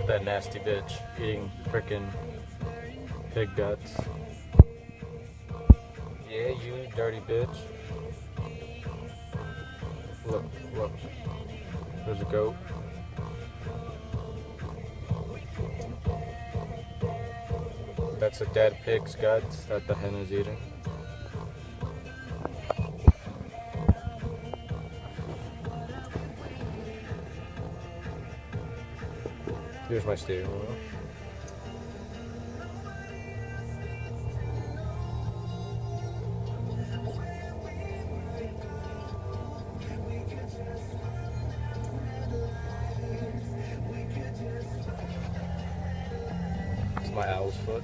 That nasty bitch eating frickin' pig guts. Yeah, you dirty bitch. Look, look. There's a goat. That's a dead pig's guts that the hen is eating. Here's my steering wheel. It's my owl's foot.